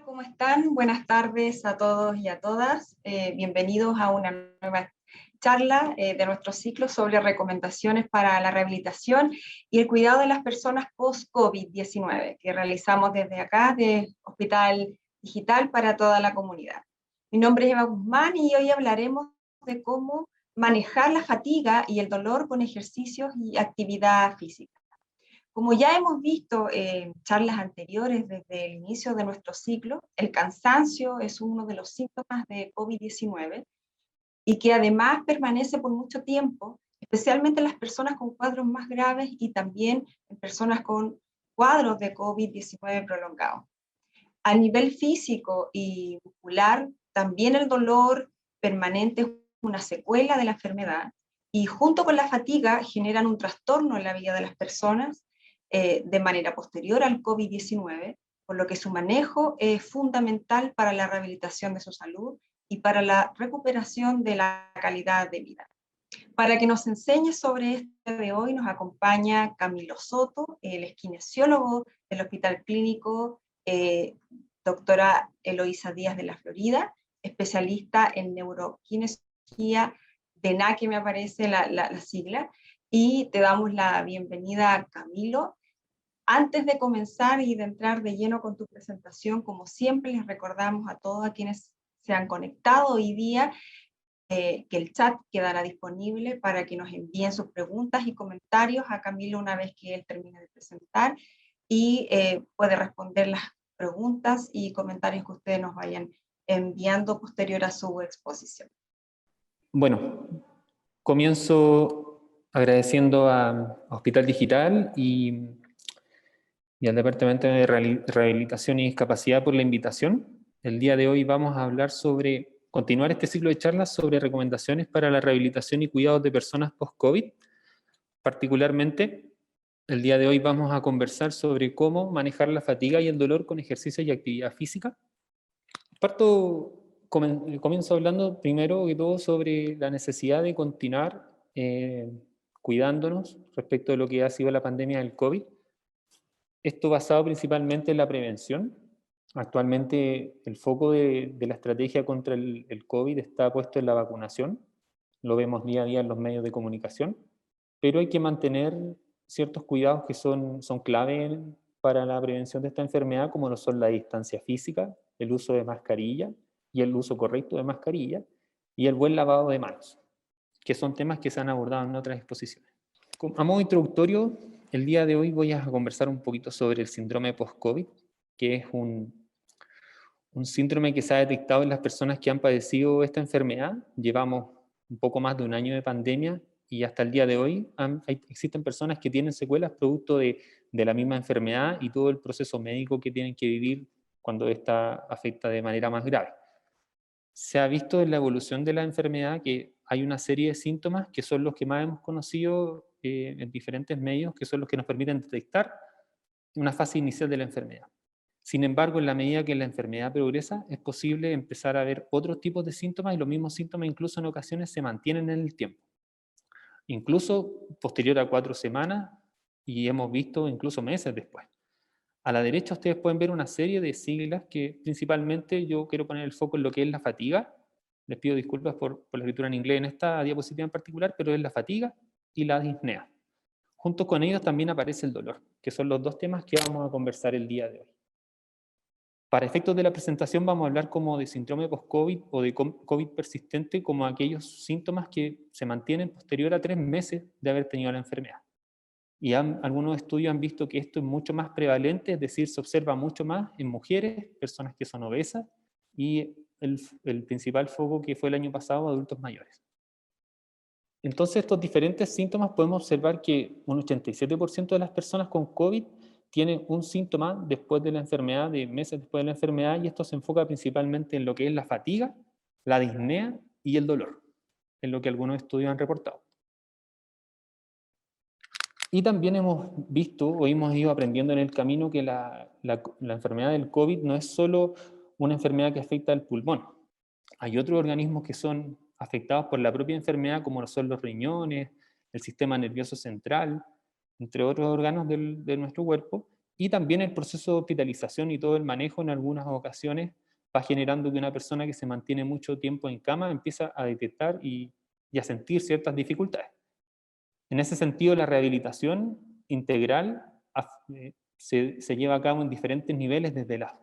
¿Cómo están? Buenas tardes a todos y a todas. Bienvenidos a una nueva charla de nuestro ciclo sobre recomendaciones para la rehabilitación y el cuidado de las personas post-COVID-19 que realizamos desde acá, de Hospital Digital para toda la comunidad. Mi nombre es Eva Guzmán y hoy hablaremos de cómo manejar la fatiga y el dolor con ejercicios y actividad física. Como ya hemos visto en charlas anteriores desde el inicio de nuestro ciclo, el cansancio es uno de los síntomas de COVID-19 y que además permanece por mucho tiempo, especialmente en las personas con cuadros más graves y también en personas con cuadros de COVID-19 prolongados. A nivel físico y muscular, también el dolor permanente es una secuela de la enfermedad y junto con la fatiga generan un trastorno en la vida de las personas de manera posterior al COVID-19, por lo que su manejo es fundamental para la rehabilitación de su salud y para la recuperación de la calidad de vida. Para que nos enseñe sobre este de hoy nos acompaña Camilo Soto, el es kinesiólogo del Hospital Clínico doctora Eloísa Díaz de la Florida, especialista en neurokinesiología, de NAC, que me aparece la sigla, y te damos la bienvenida, Camilo. Antes de comenzar y de entrar de lleno con tu presentación, como siempre, les recordamos a todos a quienes se han conectado hoy día que el chat quedará disponible para que nos envíen sus preguntas y comentarios a Camilo una vez que él termine de presentar y puede responder las preguntas y comentarios que ustedes nos vayan enviando posterior a su exposición. Bueno, comienzo agradeciendo a Hospital Digital y al Departamento de Rehabilitación y Discapacidad por la invitación. El día de hoy vamos a hablar sobre, continuar este ciclo de charlas sobre recomendaciones para la rehabilitación y cuidados de personas post-COVID. Particularmente, el día de hoy vamos a conversar sobre cómo manejar la fatiga y el dolor con ejercicio y actividad física. Comienzo hablando primero que todo sobre la necesidad de continuar cuidándonos respecto de lo que ha sido la pandemia del COVID. Esto basado principalmente en la prevención. Actualmente el foco de la estrategia contra el COVID está puesto en la vacunación. Lo vemos día a día en los medios de comunicación. Pero hay que mantener ciertos cuidados que son clave para la prevención de esta enfermedad, como lo son la distancia física, el uso de mascarilla y el uso correcto de mascarilla, y el buen lavado de manos, que son temas que se han abordado en otras exposiciones. A modo introductorio, el día de hoy voy a conversar un poquito sobre el síndrome post-COVID, que es un síndrome que se ha detectado en las personas que han padecido esta enfermedad. Llevamos un poco más de un año de pandemia y hasta el día de hoy existen personas que tienen secuelas producto de la misma enfermedad y todo el proceso médico que tienen que vivir cuando esta afecta de manera más grave. Se ha visto en la evolución de la enfermedad que hay una serie de síntomas que son los que más hemos conocido en diferentes medios, que son los que nos permiten detectar una fase inicial de la enfermedad. Sin embargo, en la medida que la enfermedad progresa, es posible empezar a ver otros tipos de síntomas y los mismos síntomas incluso en ocasiones se mantienen en el tiempo. Incluso posterior a 4 semanas y hemos visto incluso meses después. A la derecha ustedes pueden ver una serie de siglas que principalmente yo quiero poner el foco en lo que es la fatiga. Les pido disculpas por la escritura en inglés en esta diapositiva en particular, pero es la fatiga y la disnea. Junto con ellos también aparece el dolor, que son los dos temas que vamos a conversar el día de hoy. Para efectos de la presentación vamos a hablar como de síndrome post-COVID o de COVID persistente como aquellos síntomas que se mantienen posterior a 3 meses de haber tenido la enfermedad. Y algunos estudios han visto que esto es mucho más prevalente, es decir, se observa mucho más en mujeres, personas que son obesas, y el principal foco que fue el año pasado, adultos mayores. Entonces, estos diferentes síntomas podemos observar que un 87% de las personas con COVID tienen un síntoma después de la enfermedad, de meses después de la enfermedad, y esto se enfoca principalmente en lo que es la fatiga, la disnea y el dolor, en lo que algunos estudios han reportado. Y también hemos visto o hemos ido aprendiendo en el camino que la enfermedad del COVID no es solo una enfermedad que afecta al pulmón. Hay otros organismos que son afectados por la propia enfermedad, como son los riñones, el sistema nervioso central, entre otros órganos de nuestro cuerpo, Y también el proceso de hospitalización y todo el manejo en algunas ocasiones va generando que una persona que se mantiene mucho tiempo en cama empieza a detectar y a sentir ciertas dificultades. En ese sentido, la rehabilitación integral se lleva a cabo en diferentes niveles, desde las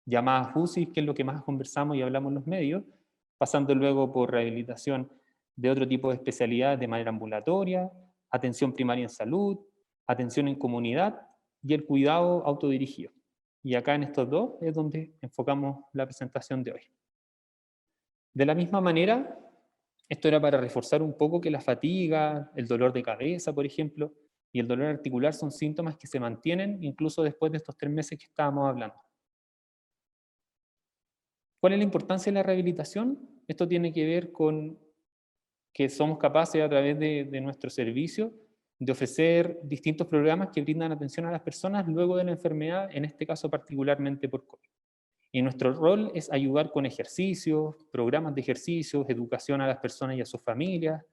llamadas UCI, que es lo que más conversamos y hablamos en los medios, pasando luego por rehabilitación de otro tipo de especialidades de manera ambulatoria, atención primaria en salud, atención en comunidad y el cuidado autodirigido. Y acá en estos dos es donde enfocamos la presentación de hoy. De la misma manera, esto era para reforzar un poco que la fatiga, el dolor de cabeza, por ejemplo, y el dolor articular son síntomas que se mantienen incluso después de estos 3 meses que estábamos hablando. ¿Cuál es la importancia de la rehabilitación? Esto tiene que ver con que somos capaces a través de nuestro servicio de ofrecer distintos programas que brindan atención a las personas luego de la enfermedad, en este caso particularmente por COVID. Y nuestro rol es ayudar con ejercicios, programas de ejercicios, educación a las personas y a sus familias,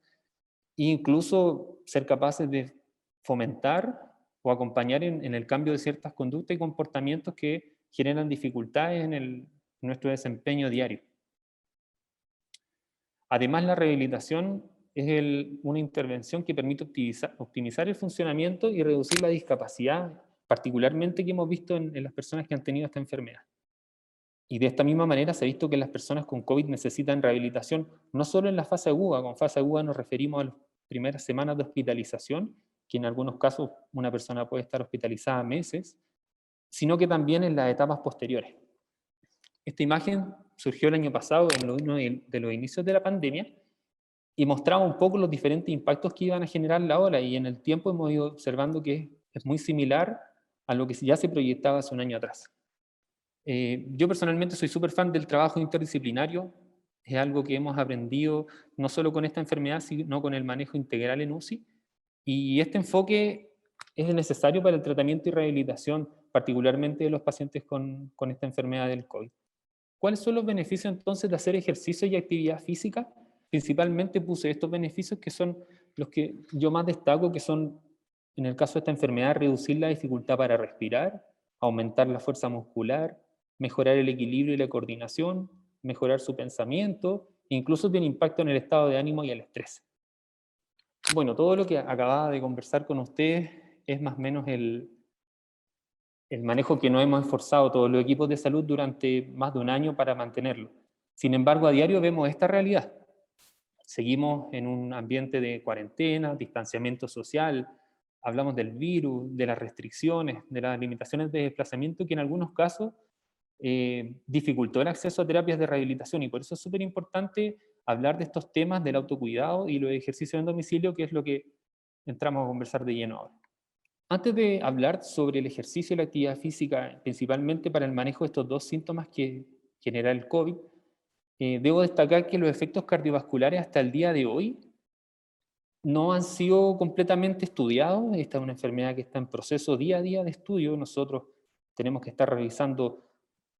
e incluso ser capaces de fomentar o acompañar en el cambio de ciertas conductas y comportamientos que generan dificultades en nuestro desempeño diario. Además, la rehabilitación es una intervención que permite optimizar el funcionamiento y reducir la discapacidad, particularmente que hemos visto en las personas que han tenido esta enfermedad. Y de esta misma manera se ha visto que las personas con COVID necesitan rehabilitación, no solo en la fase aguda. Con fase aguda nos referimos a las primeras semanas de hospitalización, que en algunos casos una persona puede estar hospitalizada meses, sino que también en las etapas posteriores. Esta imagen surgió el año pasado, en uno de los inicios de la pandemia, y mostraba un poco los diferentes impactos que iban a generar la ola, y en el tiempo hemos ido observando que es muy similar a lo que ya se proyectaba hace un año atrás. Yo personalmente soy súper fan del trabajo interdisciplinario, es algo que hemos aprendido no solo con esta enfermedad, sino con el manejo integral en UCI, y este enfoque es necesario para el tratamiento y rehabilitación, particularmente de los pacientes con esta enfermedad del COVID. ¿Cuáles son los beneficios entonces de hacer ejercicio y actividad física? Principalmente puse estos beneficios que son los que yo más destaco, que son, en el caso de esta enfermedad, reducir la dificultad para respirar, aumentar la fuerza muscular, mejorar el equilibrio y la coordinación, mejorar su pensamiento, e incluso tiene impacto en el estado de ánimo y el estrés. Bueno, todo lo que acababa de conversar con ustedes es más o menos el manejo que nos hemos esforzado todos los equipos de salud durante más de un año para mantenerlo. Sin embargo, a diario vemos esta realidad. Seguimos en un ambiente de cuarentena, distanciamiento social, hablamos del virus, de las restricciones, de las limitaciones de desplazamiento que en algunos casos dificultó el acceso a terapias de rehabilitación, y por eso es súper importante hablar de estos temas del autocuidado y los ejercicios en domicilio, que es lo que entramos a conversar de lleno ahora. Antes de hablar sobre el ejercicio y la actividad física, principalmente para el manejo de estos dos síntomas que genera el COVID, debo destacar que los efectos cardiovasculares hasta el día de hoy no han sido completamente estudiados. Esta es una enfermedad que está en proceso día a día de estudio. Nosotros tenemos que estar revisando,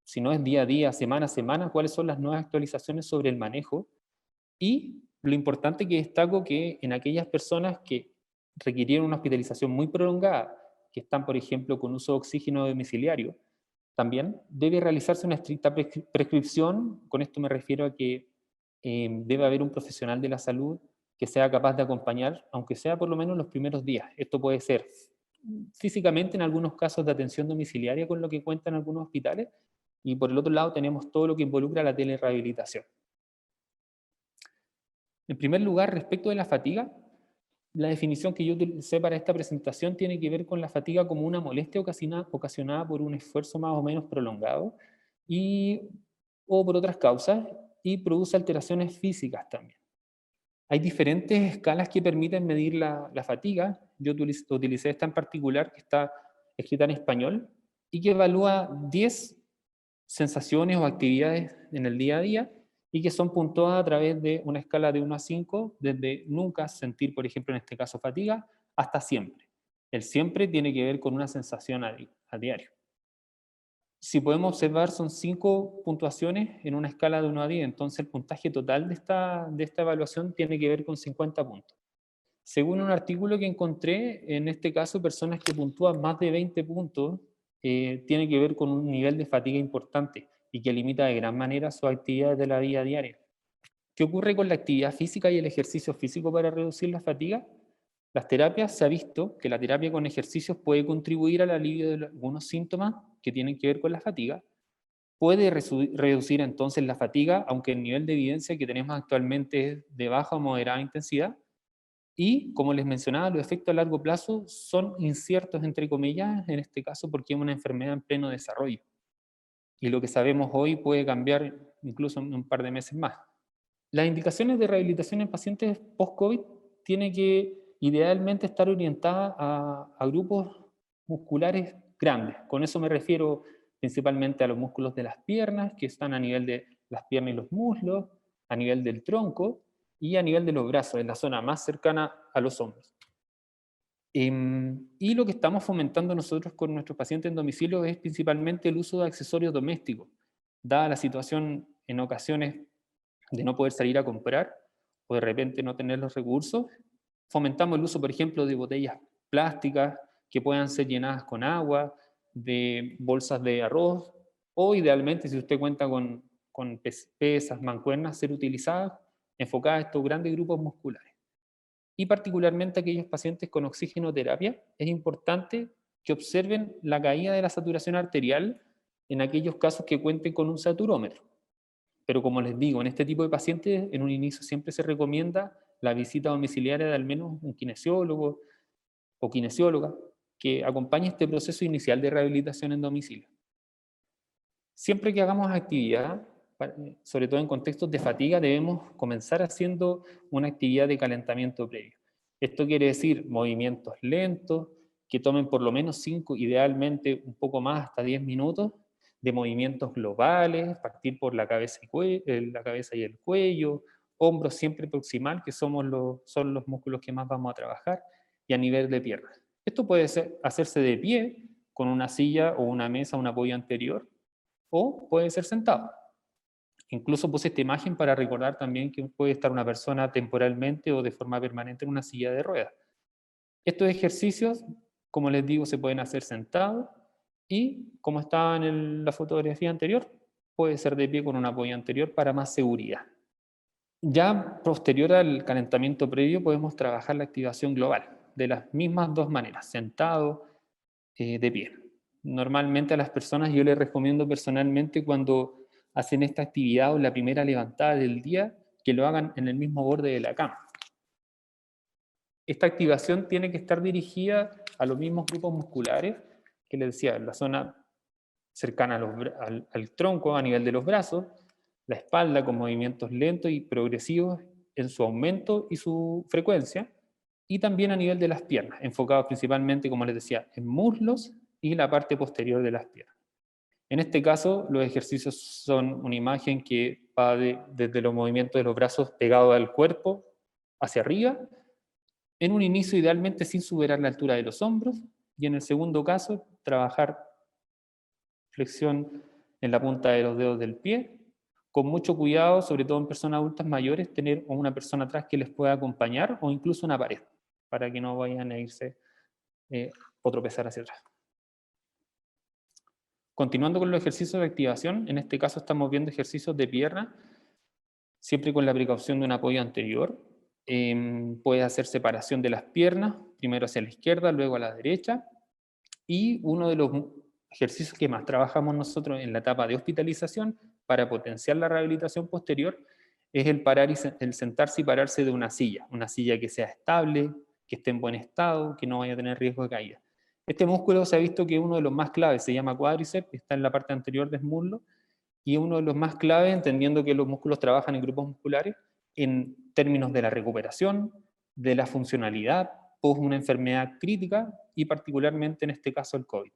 si no es día a día, semana a semana, cuáles son las nuevas actualizaciones sobre el manejo. Y lo importante que destaco que en aquellas personas que requirieron una hospitalización muy prolongada, que están, por ejemplo, con uso de oxígeno domiciliario, también debe realizarse una estricta prescripción. Con esto me refiero a que debe haber un profesional de la salud que sea capaz de acompañar, aunque sea por lo menos los primeros días. Esto puede ser físicamente en algunos casos de atención domiciliaria, con lo que cuentan algunos hospitales, y por el otro lado tenemos todo lo que involucra la telerehabilitación. En primer lugar, respecto de la fatiga, la definición que yo utilicé para esta presentación tiene que ver con la fatiga como una molestia ocasionada por un esfuerzo más o menos prolongado o por otras causas, y produce alteraciones físicas también. Hay diferentes escalas que permiten medir la fatiga. Yo utilicé esta en particular, que está escrita en español, y que evalúa 10 sensaciones o actividades en el día a día, y que son puntuadas a través de una escala de 1 a 5, desde nunca sentir, por ejemplo, en este caso fatiga, hasta siempre. El siempre tiene que ver con una sensación a diario. Si podemos observar, son 5 puntuaciones en una escala de 1 a 10, entonces el puntaje total de esta evaluación tiene que ver con 50 puntos. Según un artículo que encontré, en este caso, personas que puntúan más de 20 puntos tiene que ver con un nivel de fatiga importante y que limita de gran manera sus actividades de la vida diaria. ¿Qué ocurre con la actividad física y el ejercicio físico para reducir la fatiga? Las terapias, se ha visto que la terapia con ejercicios puede contribuir al alivio de algunos síntomas que tienen que ver con la fatiga. Puede reducir entonces la fatiga, aunque el nivel de evidencia que tenemos actualmente es de baja o moderada intensidad. Y, como les mencionaba, los efectos a largo plazo son inciertos, entre comillas, en este caso porque es una enfermedad en pleno desarrollo. Y lo que sabemos hoy puede cambiar incluso en un par de meses más. Las indicaciones de rehabilitación en pacientes post-COVID tienen que idealmente estar orientadas a grupos musculares grandes. Con eso me refiero principalmente a los músculos de las piernas, que están a nivel de las piernas y los muslos, a nivel del tronco y a nivel de los brazos, en la zona más cercana a los hombros. Y lo que estamos fomentando nosotros con nuestros pacientes en domicilio es principalmente el uso de accesorios domésticos. Dada la situación en ocasiones de no poder salir a comprar o de repente no tener los recursos, fomentamos el uso, por ejemplo, de botellas plásticas que puedan ser llenadas con agua, de bolsas de arroz, o idealmente, si usted cuenta con pesas, mancuernas, ser utilizadas enfocadas a estos grandes grupos musculares. Y particularmente aquellos pacientes con oxigenoterapia, es importante que observen la caída de la saturación arterial en aquellos casos que cuenten con un saturómetro. Pero como les digo, en este tipo de pacientes, en un inicio siempre se recomienda la visita domiciliaria de al menos un kinesiólogo o kinesióloga que acompañe este proceso inicial de rehabilitación en domicilio. Siempre que hagamos actividad, sobre todo en contextos de fatiga, debemos comenzar haciendo una actividad de calentamiento previo. Esto quiere decir movimientos lentos, que tomen por lo menos 5, idealmente un poco más, hasta 10 minutos, de movimientos globales, partir por la cabeza y el cuello, hombros siempre proximal, que son los músculos que más vamos a trabajar, y a nivel de piernas. Esto puede hacerse de pie, con una silla o una mesa, un apoyo anterior, o puede ser sentado. Incluso puse esta imagen para recordar también que puede estar una persona temporalmente o de forma permanente en una silla de ruedas. Estos ejercicios, como les digo, se pueden hacer sentados y, como estaba en la fotografía anterior, puede ser de pie con un apoyo anterior para más seguridad. Ya posterior al calentamiento previo podemos trabajar la activación global de las mismas dos maneras, sentado, de pie. Normalmente a las personas yo les recomiendo personalmente cuando hacen esta actividad o la primera levantada del día, que lo hagan en el mismo borde de la cama. Esta activación tiene que estar dirigida a los mismos grupos musculares que les decía, en la zona cercana al tronco, a nivel de los brazos, la espalda con movimientos lentos y progresivos en su aumento y su frecuencia, y también a nivel de las piernas, enfocados principalmente, como les decía, en muslos y la parte posterior de las piernas. En este caso, los ejercicios son una imagen que va desde los movimientos de los brazos pegados al cuerpo hacia arriba, en un inicio idealmente sin superar la altura de los hombros, y en el segundo caso, trabajar flexión en la punta de los dedos del pie, con mucho cuidado, sobre todo en personas adultas mayores, tener una persona atrás que les pueda acompañar o incluso una pared, para que no vayan a irse o tropezar hacia atrás. Continuando con los ejercicios de activación, en este caso estamos viendo ejercicios de pierna, siempre con la precaución de un apoyo anterior. Puede hacer separación de las piernas, primero hacia la izquierda, luego a la derecha, y uno de los ejercicios que más trabajamos nosotros en la etapa de hospitalización para potenciar la rehabilitación posterior es el sentarse y pararse de una silla que sea estable, que esté en buen estado, que no vaya a tener riesgo de caída. Este músculo se ha visto que es uno de los más claves, se llama cuádriceps, está en la parte anterior del muslo, y es uno de los más claves, entendiendo que los músculos trabajan en grupos musculares en términos de la recuperación, de la funcionalidad, post una enfermedad crítica y particularmente en este caso el COVID.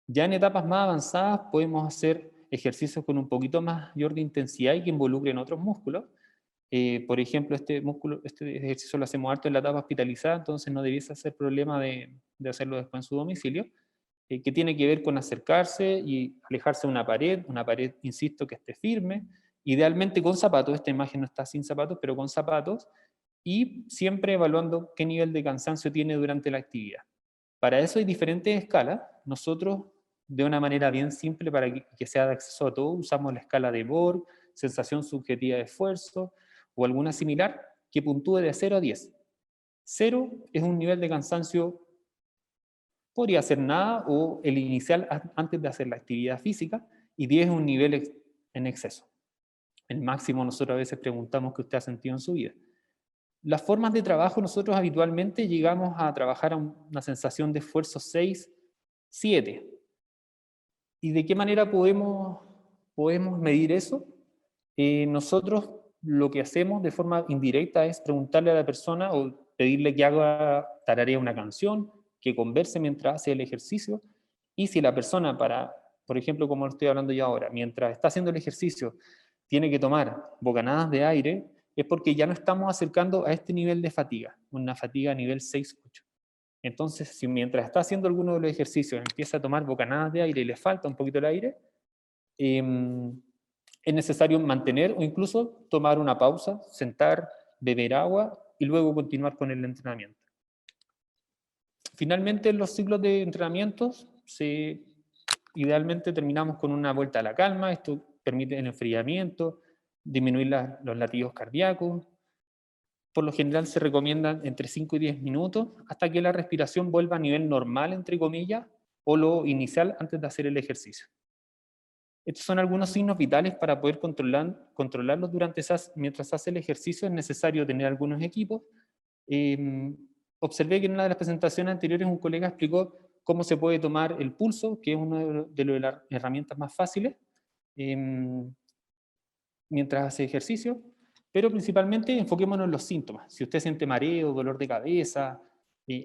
Ya en etapas más avanzadas podemos hacer ejercicios con un poquito mayor de intensidad y que involucren otros músculos. Por ejemplo, este ejercicio lo hacemos harto en la etapa hospitalizada, entonces no debiese ser problema de hacerlo después en su domicilio, que tiene que ver con acercarse y alejarse de una pared, insisto, que esté firme, idealmente con zapatos. Esta imagen no está sin zapatos, pero con zapatos, y siempre evaluando qué nivel de cansancio tiene durante la actividad. Para eso hay diferentes escalas, nosotros, de una manera bien simple para que sea de acceso a todos, usamos la escala de Borg, sensación subjetiva de esfuerzo, o alguna similar, que puntúe de 0 a 10. 0 es un nivel de cansancio, podría ser nada, o el inicial antes de hacer la actividad física, y 10 es un nivel en exceso. El máximo nosotros a veces preguntamos qué usted ha sentido en su vida. Las formas de trabajo, nosotros habitualmente llegamos a trabajar a una sensación de esfuerzo 6, 7. ¿Y de qué manera podemos medir eso? Nosotros lo que hacemos de forma indirecta es preguntarle a la persona o pedirle que haga, tararea una canción, que converse mientras hace el ejercicio, y si la persona por ejemplo, como lo estoy hablando yo ahora, mientras está haciendo el ejercicio, tiene que tomar bocanadas de aire, es porque ya no estamos acercando a este nivel de fatiga, una fatiga a nivel 6-8. Entonces, si mientras está haciendo alguno de los ejercicios empieza a tomar bocanadas de aire y le falta un poquito el aire, es necesario mantener o incluso tomar una pausa, sentar, beber agua y luego continuar con el entrenamiento. Finalmente, en los ciclos de entrenamientos, idealmente terminamos con una vuelta a la calma. Esto permite el enfriamiento, disminuir los latidos cardíacos. Por lo general se recomiendan entre 5 y 10 minutos hasta que la respiración vuelva a nivel normal, entre comillas, o lo inicial antes de hacer el ejercicio. Estos son algunos signos vitales para poder controlarlos mientras se hace el ejercicio. Es necesario tener algunos equipos. Observé que en una de las presentaciones anteriores un colega explicó cómo se puede tomar el pulso, que es una de las herramientas más fáciles, mientras hace ejercicio, pero principalmente enfoquémonos en los síntomas. Si usted siente mareo, dolor de cabeza,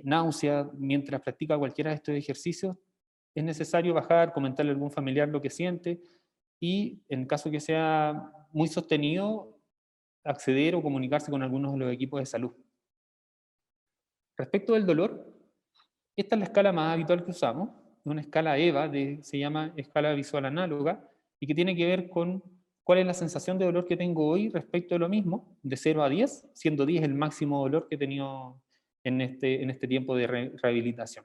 náusea, mientras practica cualquiera de estos ejercicios, es necesario bajar, comentarle a algún familiar lo que siente, y en caso que sea muy sostenido, acceder o comunicarse con algunos de los equipos de salud. Respecto del dolor, esta es la escala más habitual que usamos, una escala EVA, se llama escala visual análoga, y que tiene que ver con cuál es la sensación de dolor que tengo hoy respecto de lo mismo, de 0 a 10, siendo 10 el máximo dolor que he tenido en este tiempo de rehabilitación.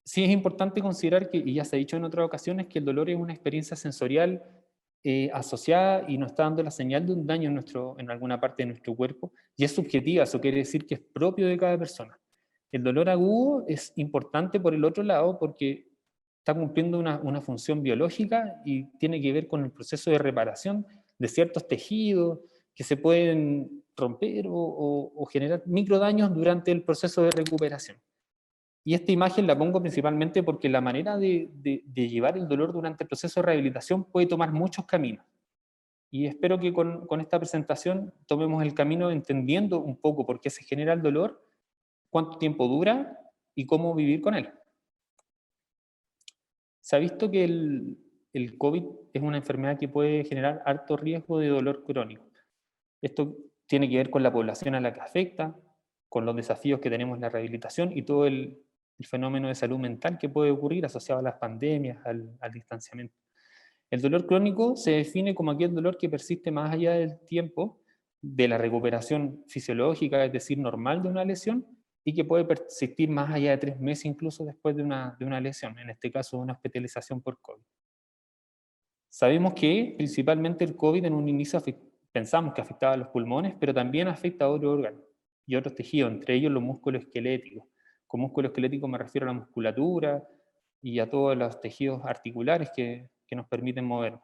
Sí es importante considerar que, y ya se ha dicho en otras ocasiones, que el dolor es una experiencia sensorial asociada y nos está dando la señal de un daño en alguna parte de nuestro cuerpo, y es subjetiva. Eso quiere decir que es propio de cada persona. El dolor agudo es importante por el otro lado porque está cumpliendo una función biológica y tiene que ver con el proceso de reparación de ciertos tejidos que se pueden romper o generar microdaños durante el proceso de recuperación. Y esta imagen la pongo principalmente porque la manera de llevar el dolor durante el proceso de rehabilitación puede tomar muchos caminos. Y espero que con esta presentación tomemos el camino entendiendo un poco por qué se genera el dolor, cuánto tiempo dura y cómo vivir con él. Se ha visto que el COVID es una enfermedad que puede generar alto riesgo de dolor crónico. Esto tiene que ver con la población a la que afecta, con los desafíos que tenemos en la rehabilitación y todo el fenómeno de salud mental que puede ocurrir asociado a las pandemias, al distanciamiento. El dolor crónico se define como aquel dolor que persiste más allá del tiempo de la recuperación fisiológica, es decir, normal de una lesión, y que puede persistir más allá de 3 meses incluso después de una lesión, en este caso de una hospitalización por COVID. Sabemos que principalmente el COVID en un inicio pensamos que afectaba a los pulmones, pero también afecta a otros órganos y otros tejidos, entre ellos los músculos esqueléticos. Con músculo esquelético me refiero a la musculatura y a todos los tejidos articulares que nos permiten movernos.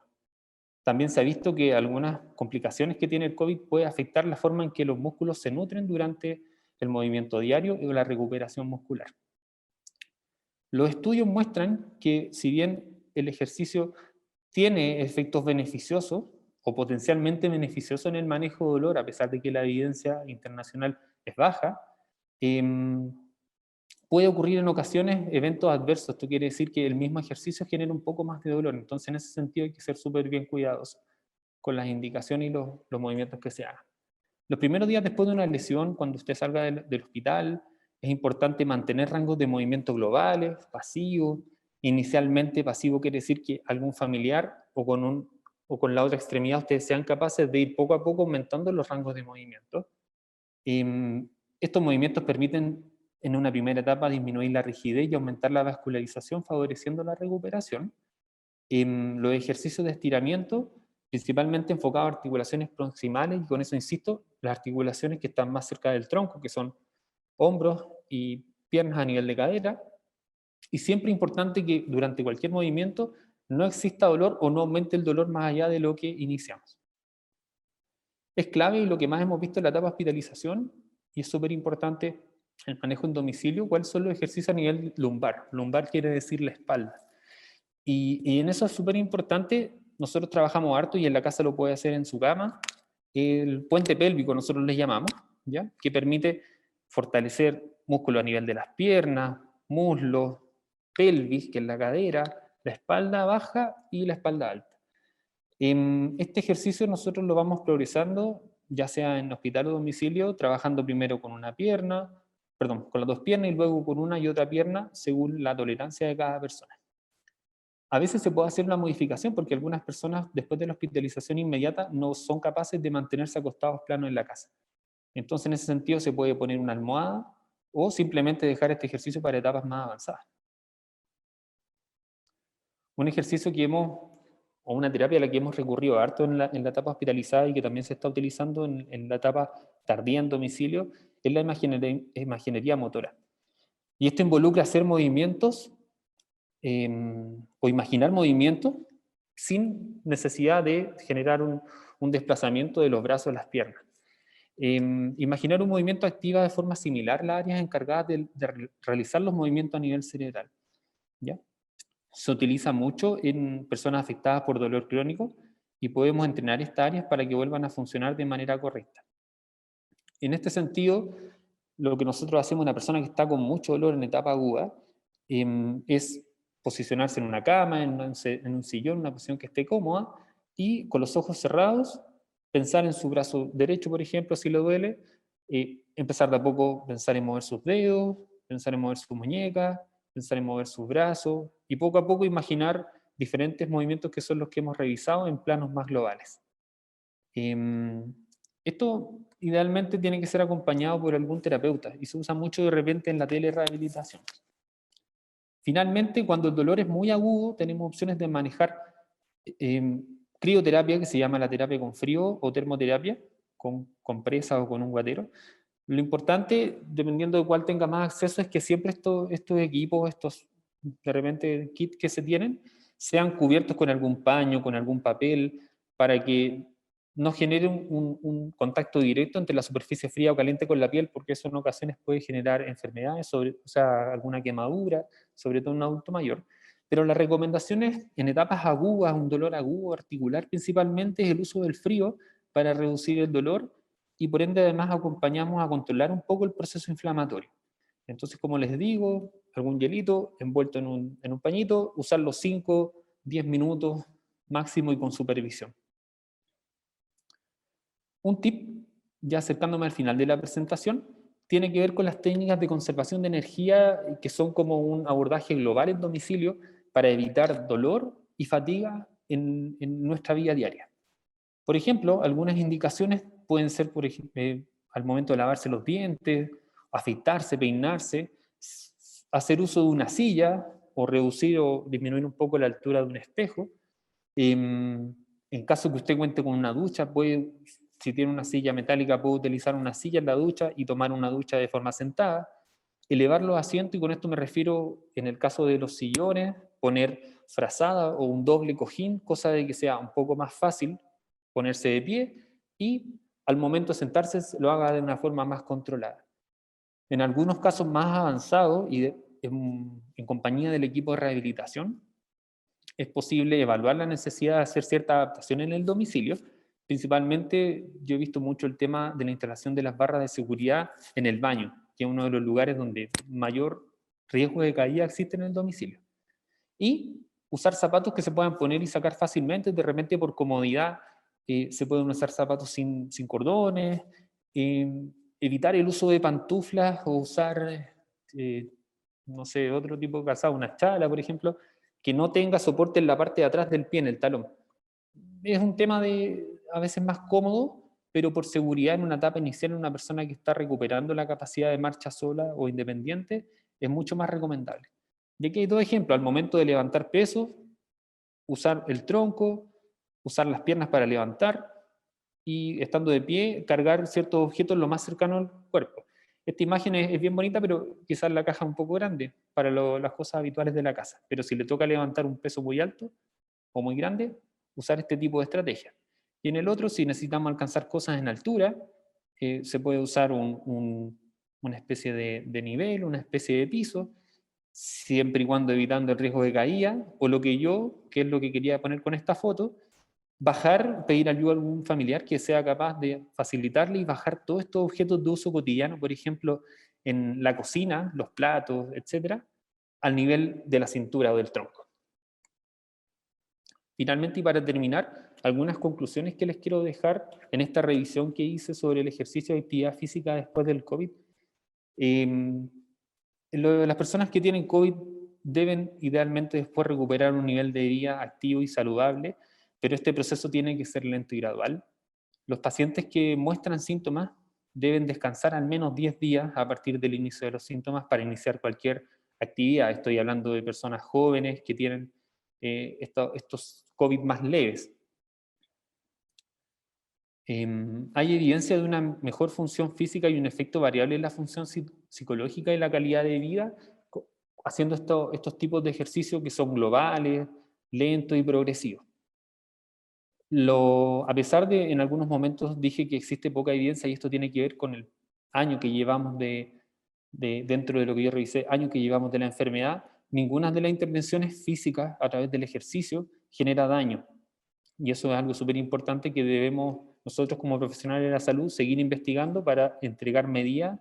También se ha visto que algunas complicaciones que tiene el COVID puede afectar la forma en que los músculos se nutren durante el movimiento diario y la recuperación muscular. Los estudios muestran que si bien el ejercicio tiene efectos beneficiosos o potencialmente beneficiosos en el manejo de dolor, a pesar de que la evidencia internacional es baja, puede ocurrir en ocasiones eventos adversos. Esto quiere decir que el mismo ejercicio genera un poco más de dolor. Entonces, en ese sentido hay que ser súper bien cuidadosos con las indicaciones y los movimientos que se hagan. Los primeros días después de una lesión, cuando usted salga del hospital, es importante mantener rangos de movimiento globales, pasivos. Inicialmente pasivo quiere decir que algún familiar o con la otra extremidad ustedes sean capaces de ir poco a poco aumentando los rangos de movimiento. Estos movimientos permiten en una primera etapa disminuir la rigidez y aumentar la vascularización, favoreciendo la recuperación. Los ejercicios de estiramiento, principalmente enfocados a articulaciones proximales, y con eso insisto, las articulaciones que están más cerca del tronco, que son hombros y piernas a nivel de cadera, y siempre importante que durante cualquier movimiento no exista dolor o no aumente el dolor más allá de lo que iniciamos. Es clave y lo que más hemos visto en la etapa de hospitalización, y es súper importante el manejo en domicilio, cuáles son los ejercicios a nivel lumbar. Lumbar quiere decir la espalda. Y en eso es súper importante, nosotros trabajamos harto y en la casa lo puede hacer en su cama, el puente pélvico nosotros les llamamos, ¿ya? Que permite fortalecer músculos a nivel de las piernas, muslos, pelvis, que es la cadera, la espalda baja y la espalda alta. Este ejercicio nosotros lo vamos progresando, ya sea en hospital o domicilio, trabajando primero con una pierna, perdón, con las dos piernas y luego con una y otra pierna, según la tolerancia de cada persona. A veces se puede hacer una modificación porque algunas personas después de la hospitalización inmediata no son capaces de mantenerse acostados planos en la casa. Entonces en ese sentido se puede poner una almohada o simplemente dejar este ejercicio para etapas más avanzadas. Un ejercicio que o una terapia a la que hemos recurrido harto en la etapa hospitalizada y que también se está utilizando en la etapa tardía en domicilio, es la imaginería motora. Y esto involucra hacer movimientos o imaginar movimientos sin necesidad de generar un desplazamiento de los brazos o las piernas. Imaginar un movimiento activa de forma similar las áreas encargadas de realizar los movimientos a nivel cerebral, ¿ya? Se utiliza mucho en personas afectadas por dolor crónico y podemos entrenar estas áreas para que vuelvan a funcionar de manera correcta. En este sentido, lo que nosotros hacemos en una persona que está con mucho dolor en etapa aguda es posicionarse en una cama, en un sillón, en una posición que esté cómoda, y con los ojos cerrados, pensar en su brazo derecho, por ejemplo, si le duele, empezar de a poco, pensar en mover sus dedos, pensar en mover sus muñecas, pensar en mover sus brazos, y poco a poco imaginar diferentes movimientos que son los que hemos revisado en planos más globales. Esto idealmente tiene que ser acompañado por algún terapeuta, y se usa mucho de repente en la telerehabilitación. Finalmente, cuando el dolor es muy agudo, tenemos opciones de manejar crioterapia, que se llama la terapia con frío, o termoterapia, con compresa o con un guatero. Lo importante, dependiendo de cuál tenga más acceso, es que siempre estos equipos, estos de repente kits que se tienen, sean cubiertos con algún paño, con algún papel, para que no genere un contacto directo entre la superficie fría o caliente con la piel, porque eso en ocasiones puede generar enfermedades, o sea, alguna quemadura, sobre todo en un adulto mayor. Pero las recomendaciones en etapas agudas, un dolor agudo, articular principalmente, es el uso del frío para reducir el dolor, y por ende además acompañamos a controlar un poco el proceso inflamatorio. Entonces, como les digo, algún hielito envuelto en un pañito, usarlo 5, 10 minutos máximo y con supervisión. Un tip, ya acercándome al final de la presentación, tiene que ver con las técnicas de conservación de energía que son como un abordaje global en domicilio para evitar dolor y fatiga en nuestra vida diaria. Por ejemplo, algunas indicaciones pueden ser, por ejemplo, al momento de lavarse los dientes, afeitarse, peinarse, hacer uso de una silla o reducir o disminuir un poco la altura de un espejo. En caso que usted cuente con una ducha, si tiene una silla metálica, puede utilizar una silla en la ducha y tomar una ducha de forma sentada. Elevar los asientos, y con esto me refiero, en el caso de los sillones, poner frazada o un doble cojín, cosa de que sea un poco más fácil ponerse de pie, y al momento de sentarse lo haga de una forma más controlada. En algunos casos más avanzados y en compañía del equipo de rehabilitación, es posible evaluar la necesidad de hacer cierta adaptación en el domicilio. Principalmente yo he visto mucho el tema de la instalación de las barras de seguridad en el baño, que es uno de los lugares donde mayor riesgo de caída existe en el domicilio. Y usar zapatos que se puedan poner y sacar fácilmente, de repente por comodidad. Se pueden usar zapatos sin cordones, evitar el uso de pantuflas o usar, no sé, otro tipo de calzado, una chala, por ejemplo, que no tenga soporte en la parte de atrás del pie, en el talón. Es un tema a veces más cómodo, pero por seguridad en una etapa inicial en una persona que está recuperando la capacidad de marcha sola o independiente, es mucho más recomendable. Y aquí hay dos ejemplos: al momento de levantar pesos, usar el tronco, usar las piernas para levantar, y estando de pie, cargar ciertos objetos lo más cercano al cuerpo. Esta imagen es bien bonita, pero quizás la caja es un poco grande para las cosas habituales de la casa. Pero si le toca levantar un peso muy alto o muy grande, usar este tipo de estrategia. Y en el otro, si necesitamos alcanzar cosas en altura, se puede usar una especie de nivel, una especie de piso, siempre y cuando evitando el riesgo de caída, o lo que que es lo que quería poner con esta foto, bajar, pedir ayuda a algún familiar que sea capaz de facilitarle y bajar todos estos objetos de uso cotidiano, por ejemplo, en la cocina, los platos, etcétera, al nivel de la cintura o del tronco. Finalmente, y para terminar, algunas conclusiones que les quiero dejar en esta revisión que hice sobre el ejercicio de actividad física después del COVID. Las personas que tienen COVID deben idealmente después recuperar un nivel de vida activo y saludable, pero este proceso tiene que ser lento y gradual. Los pacientes que muestran síntomas deben descansar al menos 10 días a partir del inicio de los síntomas para iniciar cualquier actividad. Estoy hablando de personas jóvenes que tienen estos COVID más leves. Hay evidencia de una mejor función física y un efecto variable en la función psicológica y la calidad de vida haciendo estos tipos de ejercicios que son globales, lentos y progresivos. A pesar de, en algunos momentos dije que existe poca evidencia, y esto tiene que ver con el año que llevamos dentro de lo que yo revisé, año que llevamos de la enfermedad, ninguna de las intervenciones físicas a través del ejercicio genera daño. Y eso es algo súper importante que debemos nosotros como profesionales de la salud seguir investigando para entregar medidas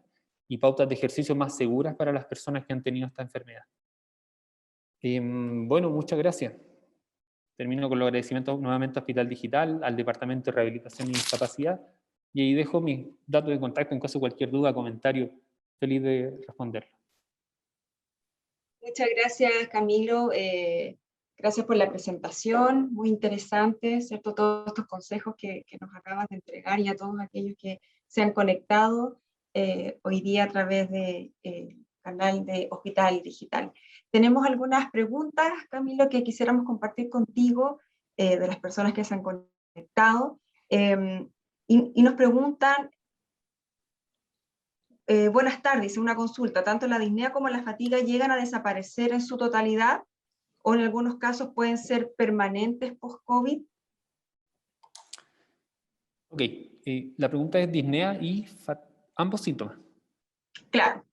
y pautas de ejercicio más seguras para las personas que han tenido esta enfermedad. Bueno, muchas gracias. Termino con los agradecimientos nuevamente a Hospital Digital, al Departamento de Rehabilitación y Discapacidad, y ahí dejo mis datos de contacto en caso de cualquier duda, comentario, feliz de responderlo. Muchas gracias, Camilo. Gracias por la presentación, muy interesante, ¿cierto? Todos estos consejos que nos acabas de entregar, y a todos aquellos que se han conectado hoy día a través del canal de Hospital Digital. Tenemos algunas preguntas, Camilo, que quisiéramos compartir contigo, de las personas que se han conectado, y nos preguntan: buenas tardes, una consulta, ¿tanto la disnea como la fatiga llegan a desaparecer en su totalidad o en algunos casos pueden ser permanentes post-COVID? Ok, la pregunta es disnea y ambos síntomas. Claro.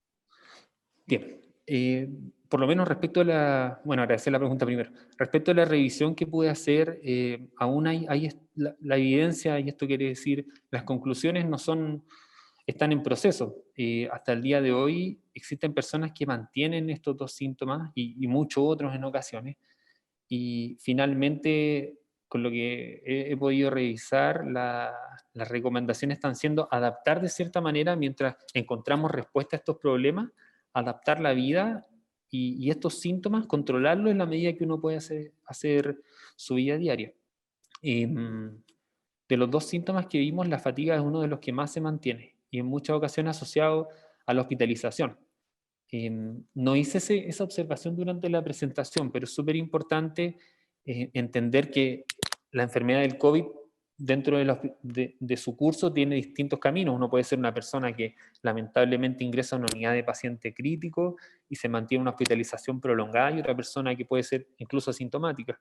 Bien, por lo menos respecto a agradecer la pregunta primero. Respecto a la revisión que pude hacer, aún hay la evidencia, y esto quiere decir, las conclusiones están en proceso. Hasta el día de hoy existen personas que mantienen estos dos síntomas y muchos otros en ocasiones. Y finalmente, con lo que he podido revisar, las recomendaciones están siendo adaptar de cierta manera mientras encontramos respuesta a estos problemas, adaptar la vida y estos síntomas, controlarlos en la medida que uno puede hacer su vida diaria. De los dos síntomas que vimos, la fatiga es uno de los que más se mantiene y en muchas ocasiones asociado a la hospitalización. No hice esa observación durante la presentación, pero es súper importante entender que la enfermedad del COVID dentro de su curso tiene distintos caminos. Uno puede ser una persona que lamentablemente ingresa a una unidad de paciente crítico y se mantiene una hospitalización prolongada, y otra persona que puede ser incluso asintomática.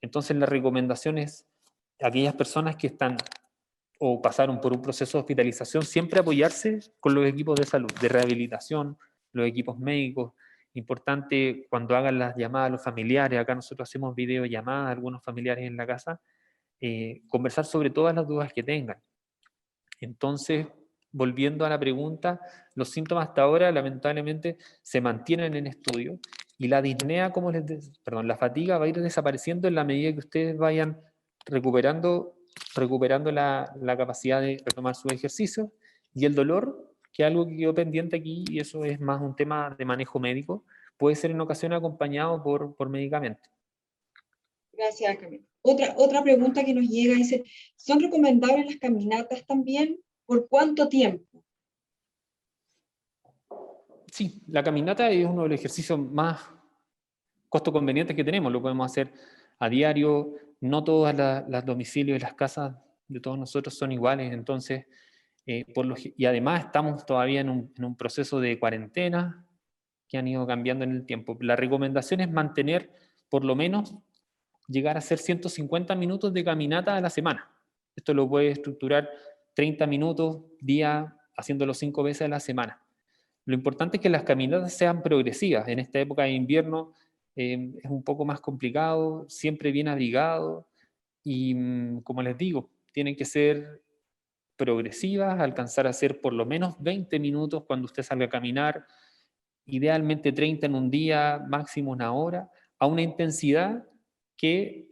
Entonces la recomendación es aquellas personas que están o pasaron por un proceso de hospitalización, siempre apoyarse con los equipos de salud, de rehabilitación, los equipos médicos. Importante cuando hagan las llamadas a los familiares, acá nosotros hacemos videollamadas a algunos familiares en la casa, conversar sobre todas las dudas que tengan. Entonces, volviendo a la pregunta, los síntomas hasta ahora lamentablemente se mantienen en estudio, y la disnea, la fatiga va a ir desapareciendo en la medida que ustedes vayan recuperando la capacidad de retomar sus ejercicios, y el dolor, que es algo que quedó pendiente aquí, y eso es más un tema de manejo médico, puede ser en ocasiones acompañado por medicamentos. Gracias, Camilo. Otra pregunta que nos llega dice, ¿son recomendables las caminatas también? ¿Por cuánto tiempo? Sí, la caminata es uno de los ejercicios más costo convenientes que tenemos, lo podemos hacer a diario, no todos los domicilios y las casas de todos nosotros son iguales, entonces, y además estamos todavía en un proceso de cuarentena que han ido cambiando en el tiempo. La recomendación es mantener por lo menos llegar a hacer 150 minutos de caminata a la semana. Esto lo puede estructurar 30 minutos día, haciéndolo 5 veces a la semana. Lo importante es que las caminatas sean progresivas. En esta época de invierno es un poco más complicado, siempre bien abrigado y como les digo, tienen que ser progresivas, alcanzar a hacer por lo menos 20 minutos cuando usted salga a caminar, idealmente 30 en un día, máximo una hora, a una intensidad que,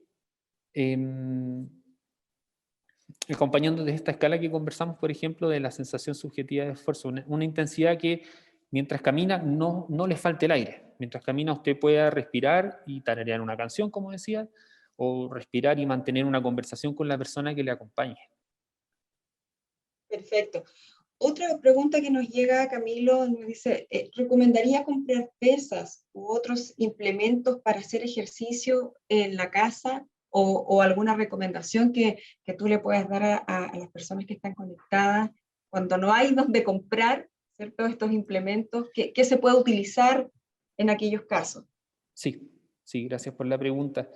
acompañando de esta escala que conversamos, por ejemplo, de la sensación subjetiva de esfuerzo, una intensidad que mientras camina no le falte el aire. Mientras camina usted pueda respirar y tararear una canción, como decía, o respirar y mantener una conversación con la persona que le acompañe. Perfecto. Otra pregunta que nos llega, Camilo, nos dice, ¿recomendaría comprar pesas u otros implementos para hacer ejercicio en la casa? O alguna recomendación que tú le puedas dar a las personas que están conectadas cuando no hay donde comprar, ¿cierto? Estos implementos, ¿qué se puede utilizar en aquellos casos? Sí, sí, gracias por la pregunta.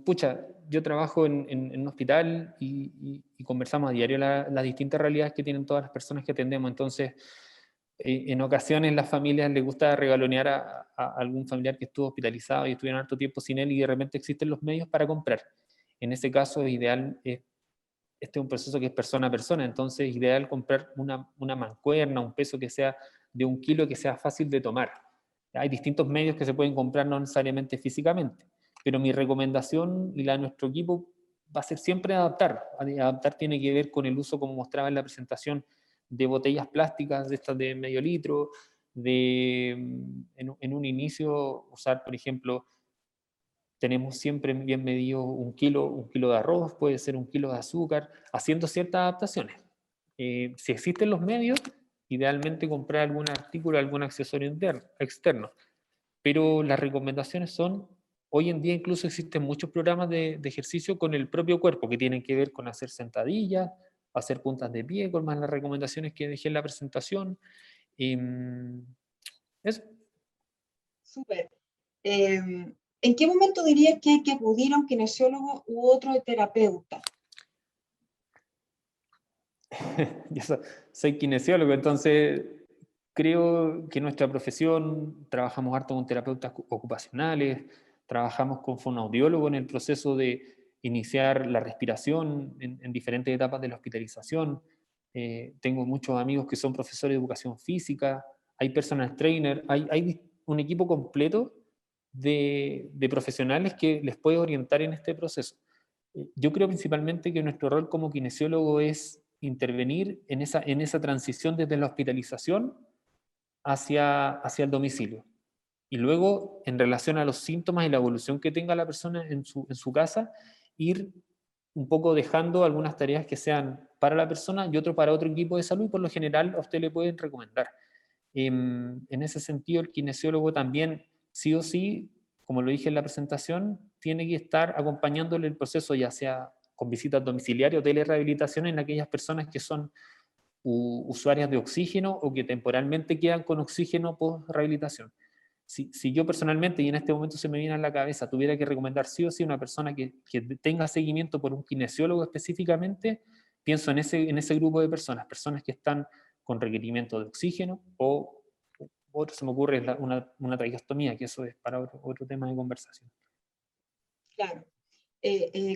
Pucha, yo trabajo en un hospital y conversamos a diario las distintas realidades que tienen todas las personas que atendemos. Entonces, en ocasiones las familias les gusta regalonear a algún familiar que estuvo hospitalizado y estuvieron harto tiempo sin él y de repente existen los medios para comprar. En ese caso, es ideal, este es un proceso que es persona a persona, entonces es ideal comprar una mancuerna, un peso que sea de 1 kilo, que sea fácil de tomar. Hay distintos medios que se pueden comprar, no necesariamente físicamente, pero mi recomendación y la de nuestro equipo va a ser siempre adaptar. Adaptar tiene que ver con el uso, como mostraba en la presentación, de botellas plásticas, de estas de medio litro, en un inicio usar, por ejemplo, tenemos siempre bien medido 1 kilo de arroz, puede ser 1 kilo de azúcar, haciendo ciertas adaptaciones. Si existen los medios, idealmente comprar algún artículo, algún accesorio externo. Pero las recomendaciones son, hoy en día incluso existen muchos programas de ejercicio con el propio cuerpo, que tienen que ver con hacer sentadillas, hacer puntas de pie, con más las recomendaciones que dejé en la presentación. Eso. Súper. ¿En qué momento dirías que hay que acudir a un kinesiólogo u otro terapeuta? Yo soy kinesiólogo, entonces creo que nuestra profesión, trabajamos harto con terapeutas ocupacionales, trabajamos con fonoaudiólogo en el proceso de iniciar la respiración en diferentes etapas de la hospitalización. Tengo muchos amigos que son profesores de educación física, hay personal trainer, hay un equipo completo de profesionales que les puede orientar en este proceso. Yo creo principalmente que nuestro rol como kinesiólogo es intervenir en esa transición desde la hospitalización hacia el domicilio. Y luego, en relación a los síntomas y la evolución que tenga la persona en su casa, ir un poco dejando algunas tareas que sean para la persona y otro para otro equipo de salud, y por lo general a usted le pueden recomendar. En ese sentido, el kinesiólogo también, sí o sí, como lo dije en la presentación, tiene que estar acompañándole el proceso, ya sea con visitas domiciliarias o telerehabilitación en aquellas personas que son usuarias de oxígeno o que temporalmente quedan con oxígeno post-rehabilitación. Si yo personalmente, y en este momento se me viene a la cabeza, tuviera que recomendar sí o sí una persona que tenga seguimiento por un kinesiólogo específicamente, pienso en ese grupo de personas, personas que están con requerimiento de oxígeno o otro se me ocurre una traqueostomía, que eso es para otro tema de conversación. Claro.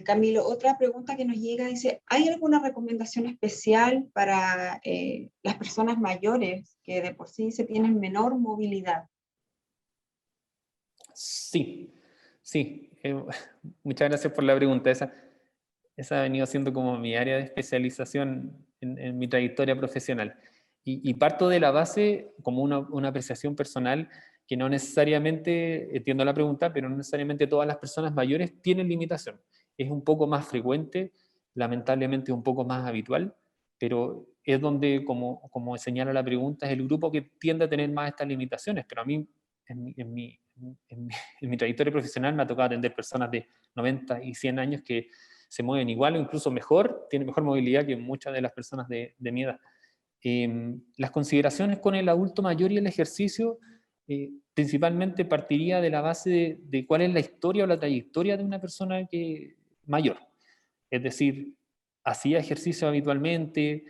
Camilo, otra pregunta que nos llega dice, ¿hay alguna recomendación especial para las personas mayores que de por sí se tienen menor movilidad? Sí, sí. Muchas gracias por la pregunta. Esa ha venido siendo como mi área de especialización en mi trayectoria profesional. Y parto de la base, como una apreciación personal, que no necesariamente, entiendo la pregunta, pero no necesariamente todas las personas mayores tienen limitación. Es un poco más frecuente, lamentablemente un poco más habitual, pero es donde, como señala la pregunta, es el grupo que tiende a tener más estas limitaciones, pero a mí, en mi trayectoria profesional me ha tocado atender personas de 90 y 100 años que se mueven igual o incluso mejor, tienen mejor movilidad que muchas de las personas de mi edad. Las consideraciones con el adulto mayor y el ejercicio, principalmente partiría de la base de cuál es la historia o la trayectoria de una persona mayor. Es decir, hacía ejercicio habitualmente,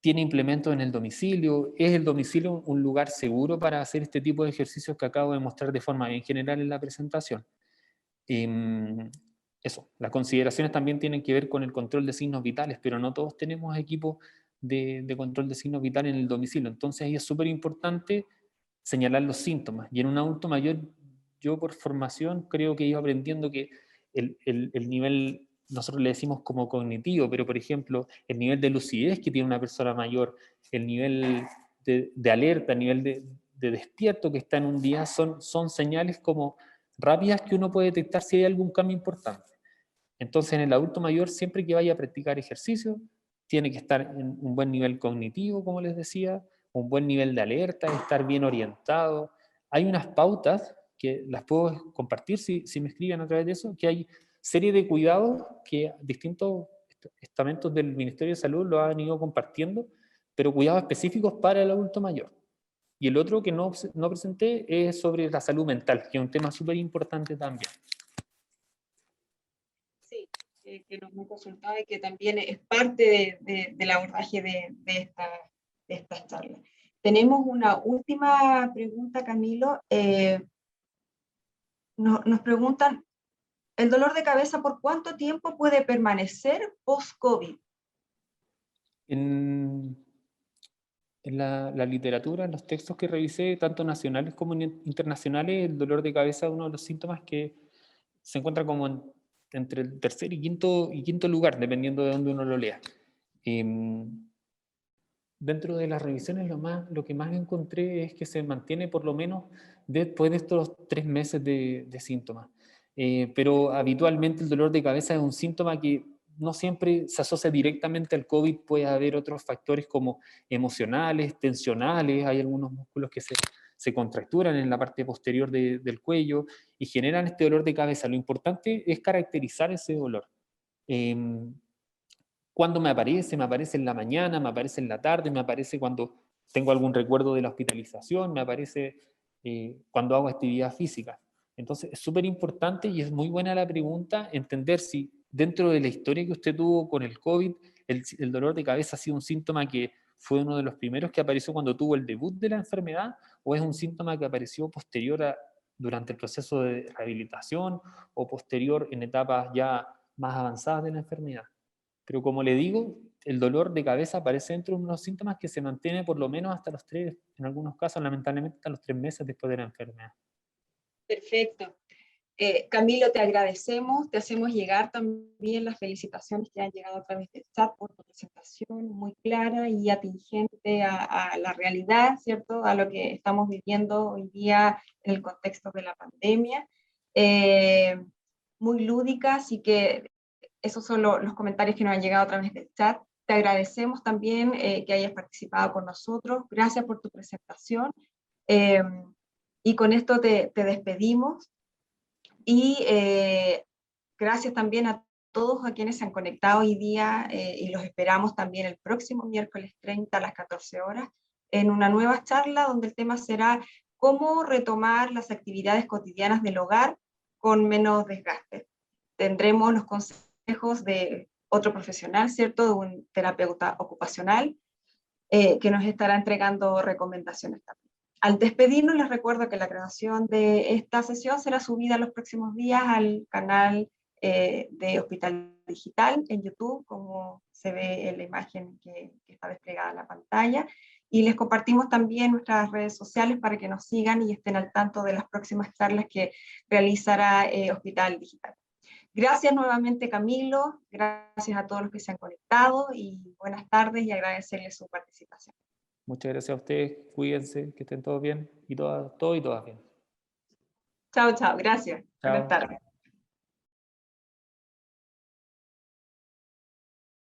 tiene implementos en el domicilio, es el domicilio un lugar seguro para hacer este tipo de ejercicios que acabo de mostrar de forma bien general en la presentación. Eso, las consideraciones también tienen que ver con el control de signos vitales, pero no todos tenemos equipos de control de signos vitales en el domicilio. Entonces ahí es súper importante señalar los síntomas. Y en un adulto mayor, yo por formación creo que he ido aprendiendo que el nivel, nosotros le decimos como cognitivo, pero por ejemplo, el nivel de lucidez que tiene una persona mayor, el nivel de alerta, el nivel de despierto que está en un día, son señales como rápidas que uno puede detectar si hay algún cambio importante. Entonces, en el adulto mayor, siempre que vaya a practicar ejercicio, tiene que estar en un buen nivel cognitivo, como les decía, un buen nivel de alerta, estar bien orientado. Hay unas pautas que las puedo compartir si me escriben a través de eso, que hay serie de cuidados que distintos estamentos del Ministerio de Salud lo han ido compartiendo, pero cuidados específicos para el adulto mayor. Y el otro que no presenté es sobre la salud mental, que es un tema súper importante también. Sí, que nos hemos consultado y que también es parte del abordaje de estas charlas. Tenemos una última pregunta, Camilo. Nos preguntan, ¿el dolor de cabeza por cuánto tiempo puede permanecer post-COVID? En la literatura, en los textos que revisé, tanto nacionales como internacionales, el dolor de cabeza es uno de los síntomas que se encuentra como entre el tercer y quinto lugar, dependiendo de dónde uno lo lea. Dentro de las revisiones, lo que más encontré es que se mantiene por lo menos después de estos 3 meses de síntomas. Pero habitualmente el dolor de cabeza es un síntoma que no siempre se asocia directamente al COVID, puede haber otros factores como emocionales, tensionales, hay algunos músculos que se contracturan en la parte posterior del cuello y generan este dolor de cabeza. Lo importante es caracterizar ese dolor. Cuando me aparece en la mañana, me aparece en la tarde, me aparece cuando tengo algún recuerdo de la hospitalización, me aparece cuando hago actividad física. Entonces es súper importante y es muy buena la pregunta entender si dentro de la historia que usted tuvo con el COVID, el dolor de cabeza ha sido un síntoma que fue uno de los primeros que apareció cuando tuvo el debut de la enfermedad, o es un síntoma que apareció posterior durante el proceso de rehabilitación o posterior en etapas ya más avanzadas de la enfermedad. Pero como le digo, el dolor de cabeza aparece dentro de unos síntomas que se mantiene por lo menos hasta los 3, en algunos casos lamentablemente hasta los 3 meses después de la enfermedad. Perfecto. Camilo, te agradecemos, te hacemos llegar también las felicitaciones que han llegado a través del chat por tu presentación muy clara y atingente a la realidad, ¿cierto? A lo que estamos viviendo hoy día en el contexto de la pandemia. Muy lúdica, así que esos son los comentarios que nos han llegado a través del chat. Te agradecemos también que hayas participado con nosotros. Gracias por tu presentación. Y con esto te despedimos. Y gracias también a todos a quienes se han conectado hoy día y los esperamos también el próximo miércoles 30 a las 14 horas en una nueva charla donde el tema será cómo retomar las actividades cotidianas del hogar con menos desgaste. Tendremos los consejos de otro profesional, ¿cierto? De un terapeuta ocupacional que nos estará entregando recomendaciones también. Al despedirnos, les recuerdo que la grabación de esta sesión será subida en los próximos días al canal de Hospital Digital en YouTube, como se ve en la imagen que está desplegada en la pantalla. Y les compartimos también nuestras redes sociales para que nos sigan y estén al tanto de las próximas charlas que realizará Hospital Digital. Gracias nuevamente, Camilo. Gracias a todos los que se han conectado y buenas tardes y agradecerles su participación. Muchas gracias a ustedes, cuídense, que estén todos bien y todas bien. Chao, chao, gracias. Buenas Chao. tardes.